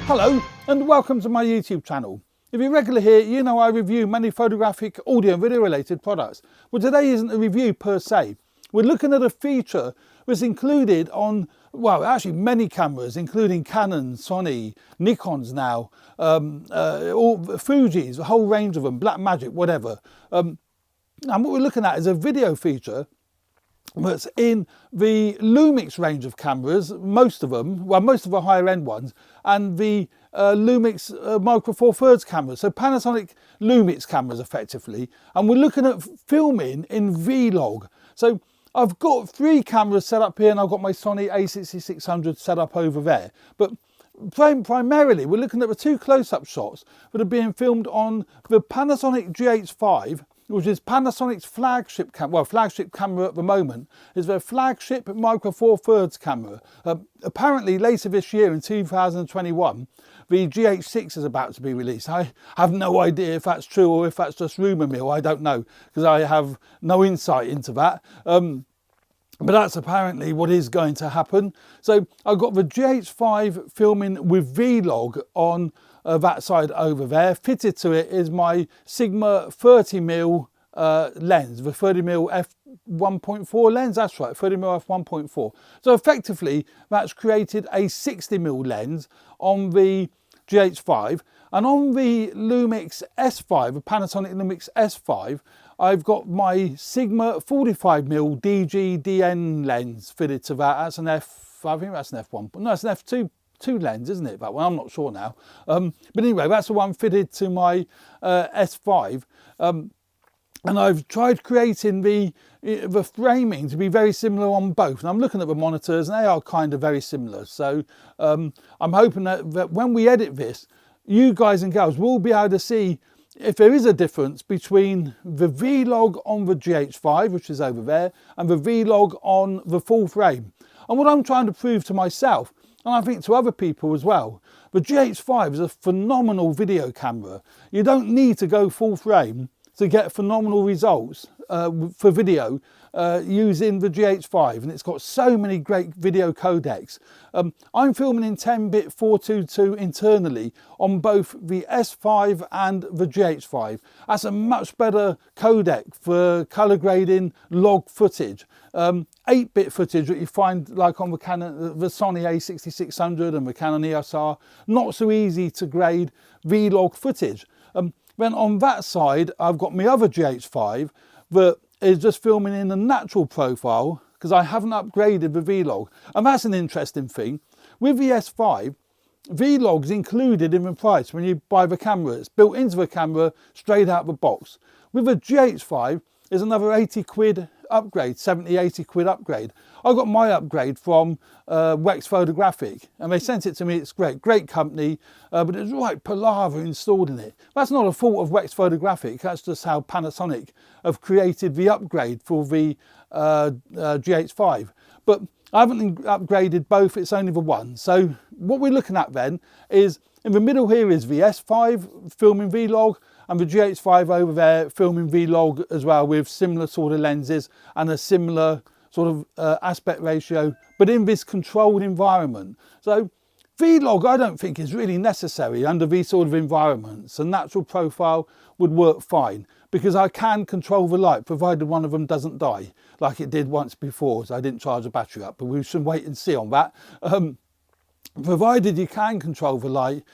Hello and welcome to my YouTube channel. If you're regular here, you know I review many photographic, audio and video related products. Well, today isn't a review per se. We're looking at a feature that's included on, well, actually many cameras, including Canon, Sony, Nikons now, all Fujis, a whole range of them, Blackmagic, whatever. And what we're looking at is a video feature that's in the Lumix range of cameras, most of them, well, most of the higher end ones, and the Lumix Micro Four Thirds cameras, so Panasonic Lumix cameras effectively. And we're looking at filming in vlog. So I've got 3 cameras set up here, and I've got my Sony a6600 set up over there. But primarily, we're looking at the 2 close-up shots that are being filmed on the Panasonic GH5, which is Panasonic's flagship camera at the moment. Is their flagship Micro Four Thirds camera. Apparently later this year in 2021, the GH6 is about to be released. I have no idea if that's true or if that's just rumour mill. I don't know, because I have no insight into that. But that's apparently what is going to happen. So I've got the GH5 filming with vlog on that side over there. Fitted to it is my Sigma 30mm lens, the 30mm f1.4 lens. That's right, 30mm f1.4. So effectively that's created a 60mm lens on the GH5, and on the Lumix S5, the Panasonic Lumix S5, I've got my Sigma 45mm DG-DN lens fitted to that. That's an I think that's an f1, no, it's an f2 lens, isn't it, that one? I'm not sure now. But anyway, that's the one fitted to my S5. And I've tried creating the framing to be very similar on both. And I'm looking at the monitors and they are kind of very similar. So I'm hoping that when we edit this, you guys and girls will be able to see if there is a difference between the vlog on the GH5, which is over there, and the vlog on the full frame. And what I'm trying to prove to myself, and I think to other people as well, the GH5 is a phenomenal video camera. You don't need to go full frame to get phenomenal results for video using the GH5, and it's got so many great video codecs. I'm filming in 10-bit 422 internally on both the S5 and the GH5. That's a much better codec for color grading log footage. 8-bit footage that you find like on the Canon, the Sony a6600 and the Canon EOS R, not so easy to grade vlog footage. Then on that side, I've got my other GH5 that is just filming in a natural profile because I haven't upgraded the vlog. And that's an interesting thing. With the S5, vlog's included in the price when you buy the camera. It's built into the camera straight out the box. With the GH5, there's another 80 quid upgrade, 70, 80 quid upgrade. I got my upgrade from Wex Photographic, and they sent it to me. It's great company, but it's right palaver installed in it. That's not a fault of Wex Photographic. That's just how Panasonic have created the upgrade for the GH5. But I haven't upgraded both, it's only the one. So what we're looking at then is, in the middle here is the S5 filming vlog, and the GH5 over there filming vlog as well, with similar sort of lenses and a similar sort of aspect ratio, but in this controlled environment. So vlog I don't think is really necessary under these sort of environments. A natural profile would work fine because I can control the light provided one of them doesn't die like it did once before, so I didn't charge the battery up, but we should wait and see on that. Provided you can control the light,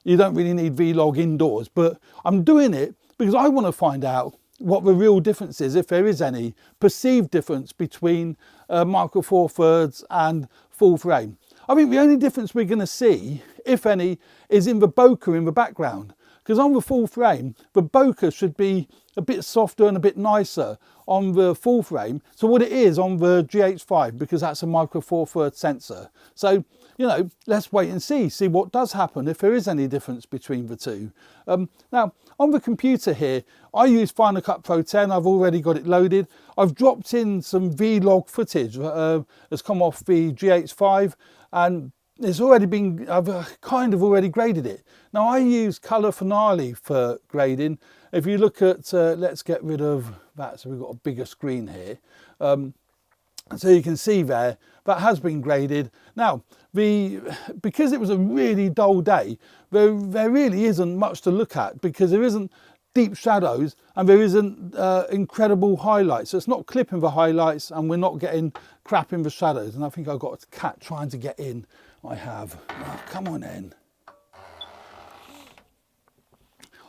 you don't really need vlog indoors. But I'm doing it because I want to find out what the real difference is, if there is any perceived difference between Micro Four Thirds and full frame. I think the only difference we're going to see, if any, is in the bokeh in the background. Because on the full frame, the bokeh should be a bit softer and a bit nicer on the full frame. So what it is on the GH5, because that's a Micro Four Thirds sensor. So, you know, let's wait and see what does happen, if there is any difference between the two. Now, on the computer here, I use Final Cut Pro 10. I've already got it loaded. I've dropped in some vlog footage that's come off the GH5, and it's already been, I've kind of already graded it. Now I use Color Finale for grading. If you look at, let's get rid of that so we've got a bigger screen here. So you can see there, that has been graded. Now, because it was a really dull day, there really isn't much to look at, because there isn't deep shadows and there isn't incredible highlights. So it's not clipping the highlights and we're not getting crap in the shadows. And I think I've got a cat trying to get in. I have. Oh, come on in.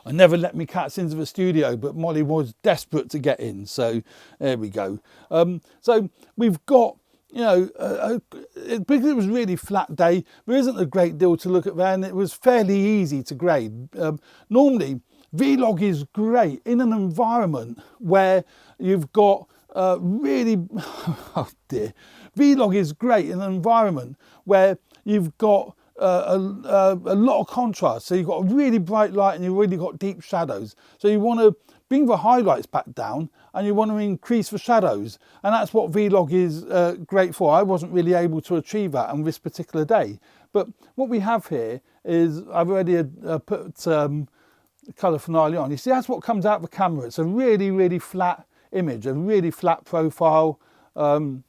I never let me cats into the studio, but Molly was desperate to get in. So there we go. So we've got, you know, because it was a really flat day, there isn't a great deal to look at there, and it was fairly easy to grade. Normally, Vlog is great in an environment where you've got really, oh dear, Vlog is great in an environment where you've got a lot of contrast. So you've got a really bright light and you've really got deep shadows. So you want to bring the highlights back down and you want to increase the shadows. And that's what Vlog is great for. I wasn't really able to achieve that on this particular day. But what we have here is, I've already put colour finale on. You see, that's what comes out of the camera. It's a really, really flat image, a really flat profile. And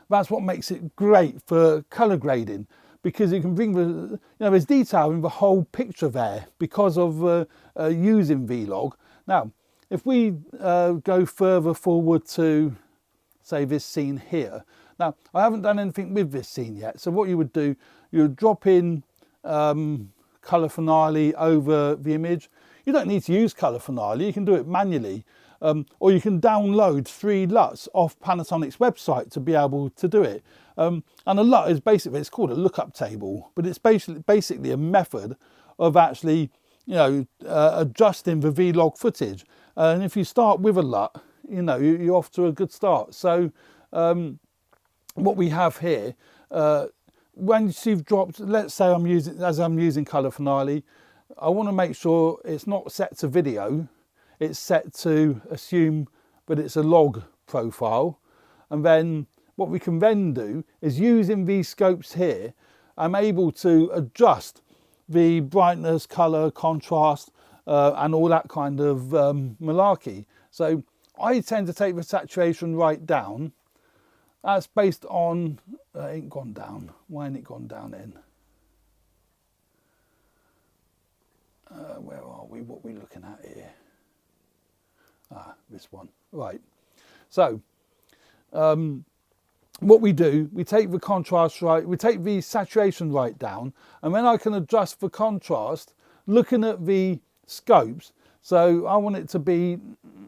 that's what makes it great for colour grading, because you can bring the, you know, there's detail in the whole picture there because of using Vlog. Now, if we go further forward to, say, this scene here. Now, I haven't done anything with this scene yet. So what you would do, you would drop in colour finale over the image. You don't need to use colour finale, you can do it manually. Or you can download 3 LUTs off Panasonic's website to be able to do it. And a LUT is basically, it's called a lookup table, but it's basically a method of actually, you know, adjusting the Vlog footage. And if you start with a LUT, you know, you're off to a good start. So what we have here, once you've dropped, let's say I'm using colour finale, I want to make sure it's not set to video. It's set to assume that it's a log profile. And then what we can then do is, using these scopes here, I'm able to adjust the brightness, colour, contrast, and all that kind of malarkey. So I tend to take the saturation right down. That's based on, it ain't gone down. Why ain't it gone down then? Where are we? What are we looking at here? Ah, this one. Right. So, what we do, we take the contrast right, we take the saturation right down, and then I can adjust the contrast looking at the scopes. So I want it to be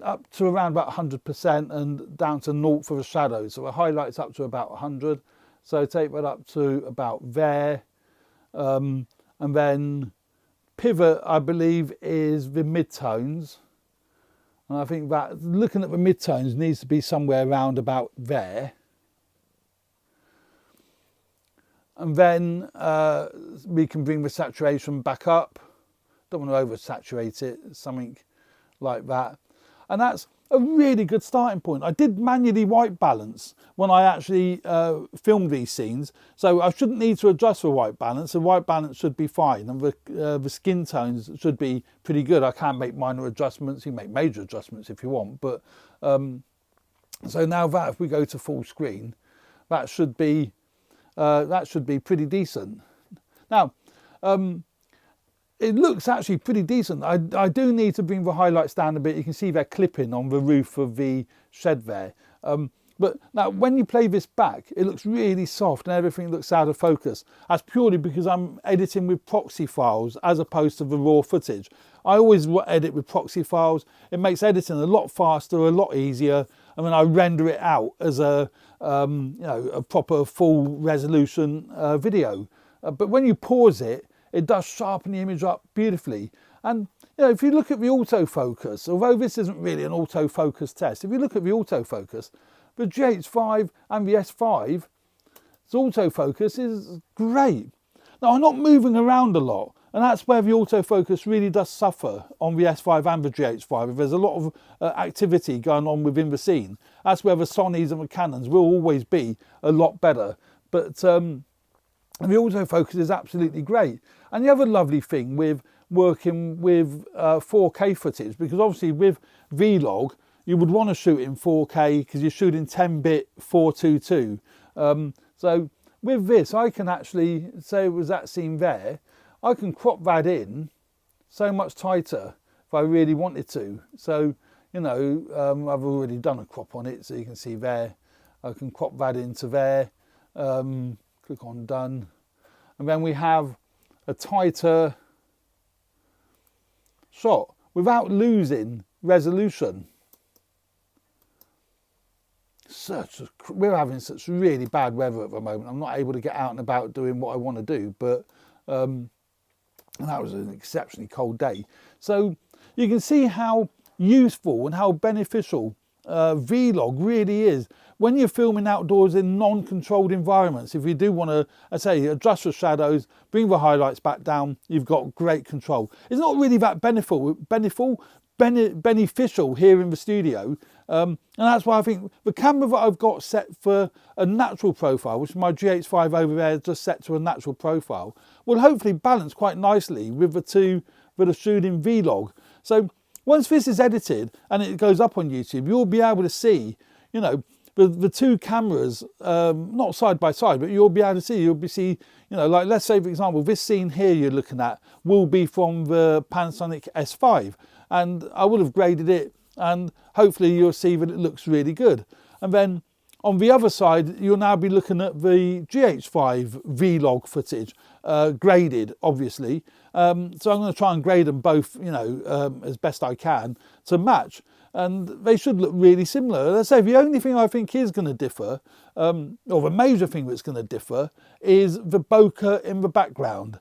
up to around about 100% and down to 0 for the shadows. So the highlights up to about 100. So take that up to about there. And then pivot, I believe, is the midtones. And I think that looking at the midtones needs to be somewhere around about there. And then we can bring the saturation back up. Don't want to oversaturate it, something like that. And that's a really good starting point. I did manually white balance when I actually filmed these scenes. So I shouldn't need to adjust the white balance. The white balance should be fine. And the skin tones should be pretty good. I can make minor adjustments. You can make major adjustments if you want. But so now that if we go to full screen, that should be pretty decent. Now, it looks actually pretty decent. I do need to bring the highlights down a bit. You can see they're clipping on the roof of the shed there. But now when you play this back, it looks really soft and everything looks out of focus. That's purely because I'm editing with proxy files as opposed to the raw footage. I always edit with proxy files. It makes editing a lot faster, a lot easier. And then I render it out as a proper full resolution video. But when you pause it, it does sharpen the image up beautifully. And you know, if you look at the autofocus, although this isn't really an autofocus test, if you look at the autofocus, the GH5 and the S5, its autofocus is great. Now, I'm not moving around a lot, and that's where the autofocus really does suffer on the S5 and the GH5. If there's a lot of activity going on within the scene, that's where the Sonys and the Canons will always be a lot better. But the autofocus is absolutely great. And the other lovely thing with working with 4K footage, because obviously with Vlog, you would want to shoot in 4K because you're shooting 10-bit 422. So with this, I can actually, say it was that scene there, I can crop that in so much tighter if I really wanted to. So, you know, I've already done a crop on it, so you can see there. I can crop that into there, click on done. And then we have a tighter shot without losing resolution. We're having such really bad weather at the moment. I'm not able to get out and about doing what I want to do, but and that was an exceptionally cold day. So you can see how useful and how beneficial Vlog really is when you're filming outdoors in non-controlled environments. If you do want to, I say, adjust the shadows, bring the highlights back down, you've got great control. It's not really that beneficial here in the studio, and that's why I think the camera that I've got set for a natural profile, which is my GH5 over there, just set to a natural profile, will hopefully balance quite nicely with the two that are shooting Vlog. So once this is edited and it goes up on YouTube, you'll be able to see, you know, the two cameras, not side by side, but you'll be able to see, you know, like let's say, for example, this scene here you're looking at will be from the Panasonic S5, and I would have graded it, and hopefully you'll see that it looks really good. And then on the other side, you'll now be looking at the GH5 Vlog footage, graded, obviously. So I'm going to try and grade them both, you know, as best I can to match. And they should look really similar. Let's say the only thing I think is going to differ, or the major thing that's going to differ, is the bokeh in the background.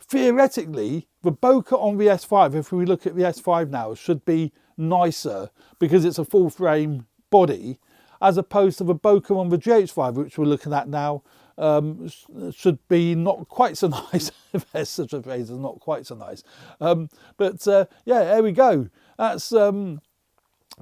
Theoretically, the bokeh on the S5, if we look at the S5 now, should be nicer because it's a full frame body, as opposed to the bokeh on the GH5, which we're looking at now, should be not quite so nice. If there's such a phrase as not quite so nice. Yeah, there we go. That's sort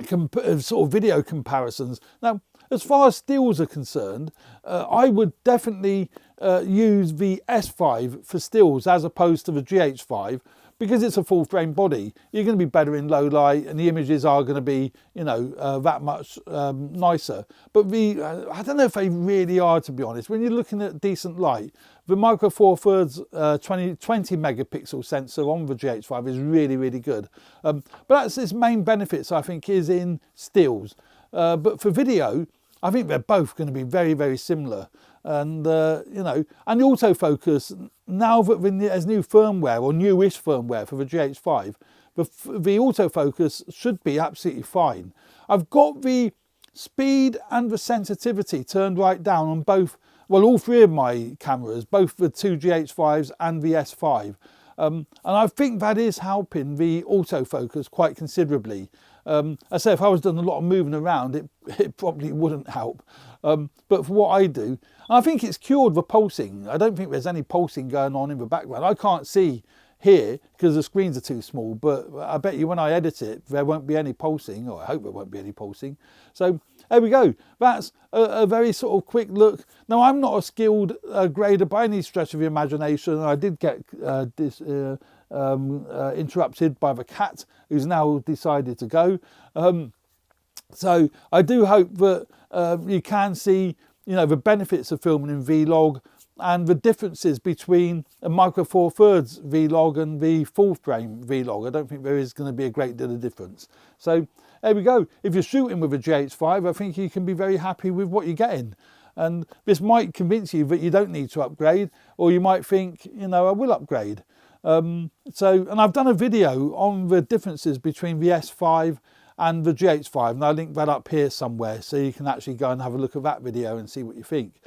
of video comparisons. Now, as far as stills are concerned, I would definitely use the S5 for stills as opposed to the GH5, because it's a full frame body. You're going to be better in low light, and the images are going to be, you know, that much nicer. But I don't know if they really are, to be honest. When you're looking at decent light, the Micro Four Thirds 20 megapixel sensor on the GH5 is really, really good. But that's its main benefits, I think, is in stills. But for video, I think they're both going to be very, very similar. And, you know, and the autofocus, now that there's new firmware, or newish firmware for the GH5, the autofocus should be absolutely fine. I've got the speed and the sensitivity turned right down on both, well, all three of my cameras, both the two GH5s and the S5. And I think that is helping the autofocus quite considerably. I say if I was doing a lot of moving around, it probably wouldn't help. But for what I do, I think it's cured the pulsing. I don't think there's any pulsing going on in the background. I can't see here because the screens are too small, but I bet you when I edit it, there won't be any pulsing, or I hope there won't be any pulsing. So there we go. That's a very sort of quick look. Now, I'm not a skilled grader by any stretch of the imagination. I did get interrupted by the cat, who's now decided to go. So I do hope that you can see, you know, the benefits of filming in Vlog and the differences between a Micro Four Thirds Vlog and the full frame Vlog. I don't think there is going to be a great deal of difference. So there we go. If you're shooting with a GH5, I think you can be very happy with what you're getting. And this might convince you that you don't need to upgrade, or you might think, you know, I will upgrade. And I've done a video on the differences between the S5 and the GH5, and I'll link that up here somewhere, so you can actually go and have a look at that video and see what you think.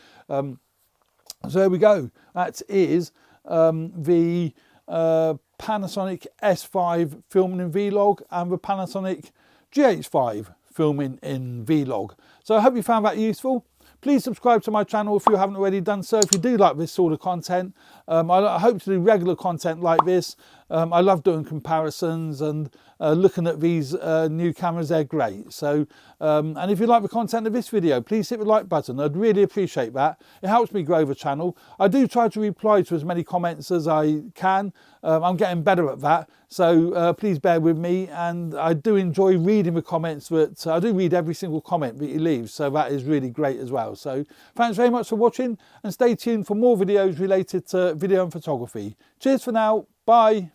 So there we go. That is the Panasonic S5 filming in Vlog and the Panasonic GH5 filming in Vlog. So I hope you found that useful. Please subscribe to my channel if you haven't already done so. If you do like this sort of content, I hope to do regular content like this. I love doing comparisons and looking at these new cameras. They're great. So, and if you like the content of this video, please hit the like button. I'd really appreciate that. It helps me grow the channel. I do try to reply to as many comments as I can. I'm getting better at that. So please bear with me, and I do enjoy reading the comments. But I do read every single comment that you leave, so that is really great as well. So thanks very much for watching, and stay tuned for more videos related to video and photography. Cheers for now. Bye.